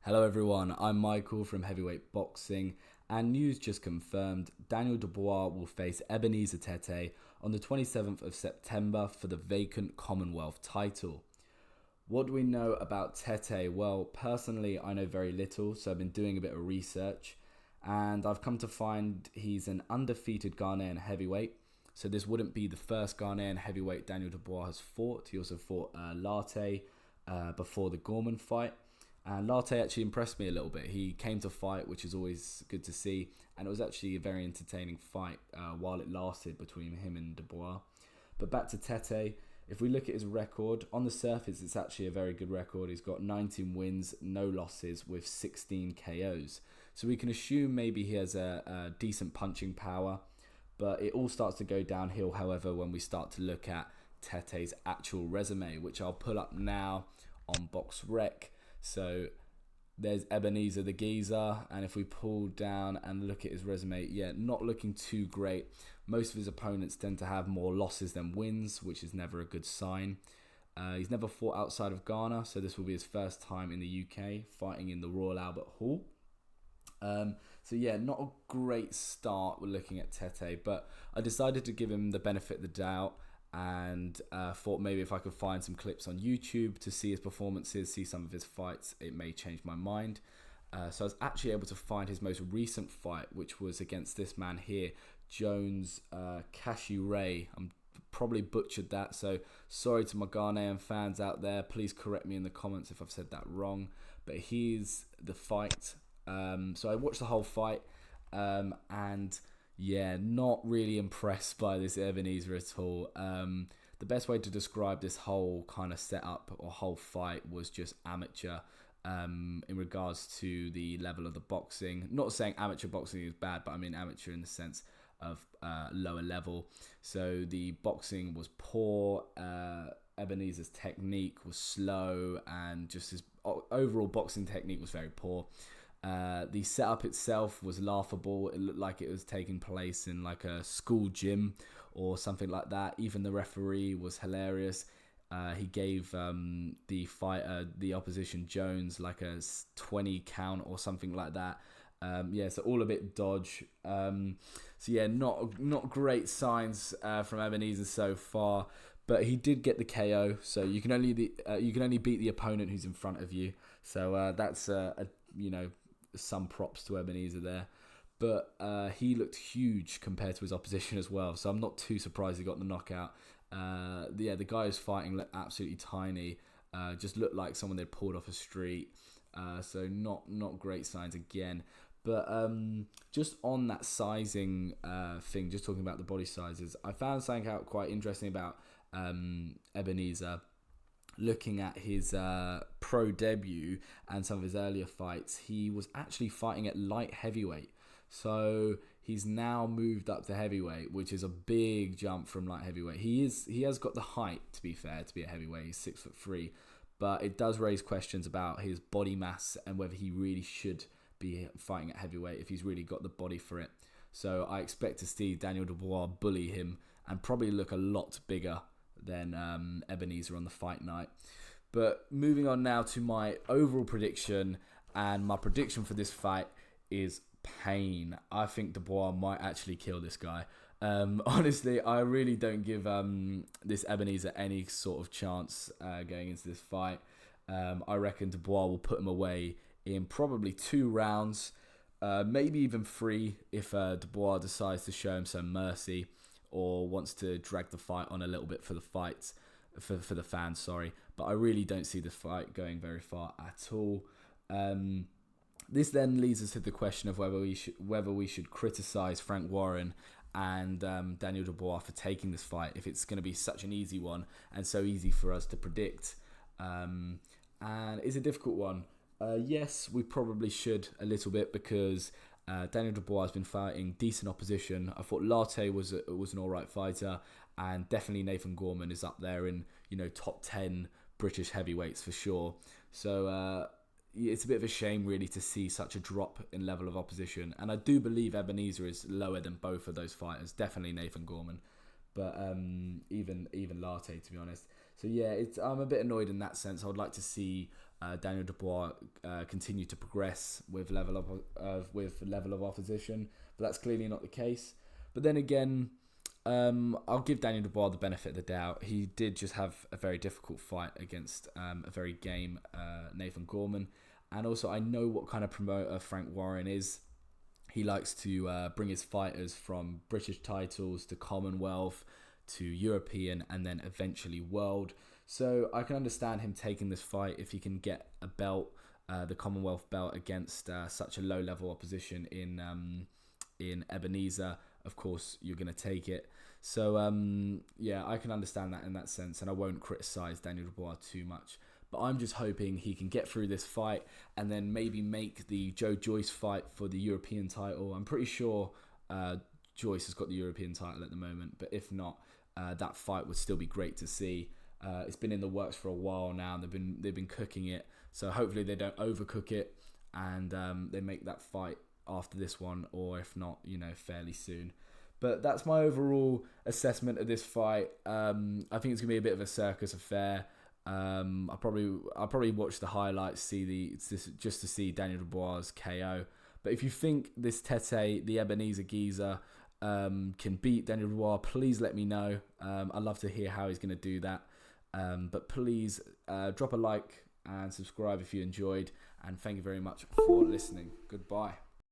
Hello everyone, I'm Michael from Heavyweight Boxing, and news just confirmed Daniel Dubois will face Ebenezer Tetteh on the 27th of September for the vacant Commonwealth title. What do we know about Tetteh? Well, personally, I know very little, so I've been doing a bit of research, and I've come to find he's an undefeated Ghanaian heavyweight. So this wouldn't be the first Ghanaian heavyweight Daniel Dubois has fought. He also fought Latte before the Gorman fight. And Latte actually impressed me a little bit. He came to fight, which is always good to see. And it was actually a very entertaining fight while it lasted between him and Dubois. But back to Tetteh. If we look at his record, on the surface, it's actually a very good record. He's got 19 wins, no losses, with 16 KOs. So we can assume maybe he has a decent punching power. But it all starts to go downhill, however, when we start to look at Tetteh's actual resume, which I'll pull up now on BoxRec. So there's Ebenezer the geezer, and if we pull down and look at his resume, yeah, not looking too great. Most of his opponents tend to have more losses than wins, which is never a good sign. He's never fought outside of Ghana, so this will be his first time in the UK, fighting in the Royal Albert Hall. So yeah, not a great start with looking at Tetteh, but I decided to give him the benefit of the doubt and thought maybe if I could find some clips on YouTube to see his performances, see some of his fights, it may change my mind. So I was actually able to find his most recent fight, which was against this man here, Jones Kashiray. I'm probably butchered that, so sorry to my Ghanaian fans out there. Please correct me in the comments if I've said that wrong. But here's the fight. So I watched the whole fight, and yeah, not really impressed by this Ebenezer at all. The best way to describe this whole kind of setup or whole fight was just amateur in regards to the level of the boxing. Not saying amateur boxing is bad, but I mean amateur in the sense of lower level. So the boxing was poor. Ebenezer's technique was slow, and just his overall boxing technique was very poor. The setup itself was laughable. It looked like it was taking place in like a school gym or something like that. Even the referee was hilarious. He gave the fighter, the opposition Jones, like a 20 count or something like that. Yeah, so all a bit dodge. So yeah, not great signs from Ebenezer so far. But he did get the KO, so you can only beat the opponent who's in front of you. So that's some props to Ebenezer there. But he looked huge compared to his opposition as well, so I'm not too surprised he got the knockout. The guy who's fighting looked absolutely tiny, just looked like someone they'd pulled off a street. So not great signs again. But just on that sizing thing, just talking about the body sizes, I found something out quite interesting about Ebenezer. Looking at his pro debut and some of his earlier fights, he was actually fighting at light heavyweight. So he's now moved up to heavyweight, which is a big jump from light heavyweight. He has got the height, to be fair, to be a heavyweight. He's 6'3", but it does raise questions about his body mass and whether he really should be fighting at heavyweight, if he's really got the body for it. So I expect to see Daniel Dubois bully him and probably look a lot bigger than Ebenezer on the fight night. But moving on now to my overall prediction, and my prediction for this fight is pain. I think Dubois might actually kill this guy. Honestly, I really don't give this Ebenezer any sort of chance going into this fight. I reckon Dubois will put him away in probably 2 rounds, maybe even 3 if Dubois decides to show him some mercy or wants to drag the fight on a little bit for the the fans, sorry. But I really don't see the fight going very far at all. This then leads us to the question of whether we should criticize Frank Warren and Daniel Dubois for taking this fight, if it's going to be such an easy one and so easy for us to predict. And it's a difficult one. Yes, we probably should a little bit, because Daniel Dubois has been fighting decent opposition. I thought Latte was an alright fighter, and definitely Nathan Gorman is up there in top 10 British heavyweights for sure. So it's a bit of a shame really to see such a drop in level of opposition, and I do believe Ebenezer is lower than both of those fighters. Definitely Nathan Gorman, but even Latte, to be honest. So yeah, I'm a bit annoyed in that sense. I would like to see Daniel Dubois continue to progress with level of opposition, but that's clearly not the case. But then again, I'll give Daniel Dubois the benefit of the doubt. He did just have a very difficult fight against a very game Nathan Gorman, and also I know what kind of promoter Frank Warren is. He likes to bring his fighters from British titles to Commonwealth to European and then eventually World. So I can understand him taking this fight if he can get a belt, the Commonwealth belt, against such a low-level opposition in Ebenezer. Of course, you're going to take it. So, yeah, I can understand that in that sense, and I won't criticise Daniel Dubois too much. But I'm just hoping he can get through this fight and then maybe make the Joe Joyce fight for the European title. I'm pretty sure Joyce has got the European title at the moment, but if not, that fight would still be great to see. It's been in the works for a while now. They've been cooking it, so hopefully they don't overcook it and they make that fight after this one, or if not, fairly soon. But that's my overall assessment of this fight. I think it's gonna be a bit of a circus affair. I'll probably watch the highlights, just to see Daniel Dubois' KO. But if you think this Tetteh, the Ebenezer geezer, can beat Daniel Dubois, please let me know. I'd love to hear how he's going to do that. But please drop a like and subscribe if you enjoyed. And thank you very much for listening. Goodbye.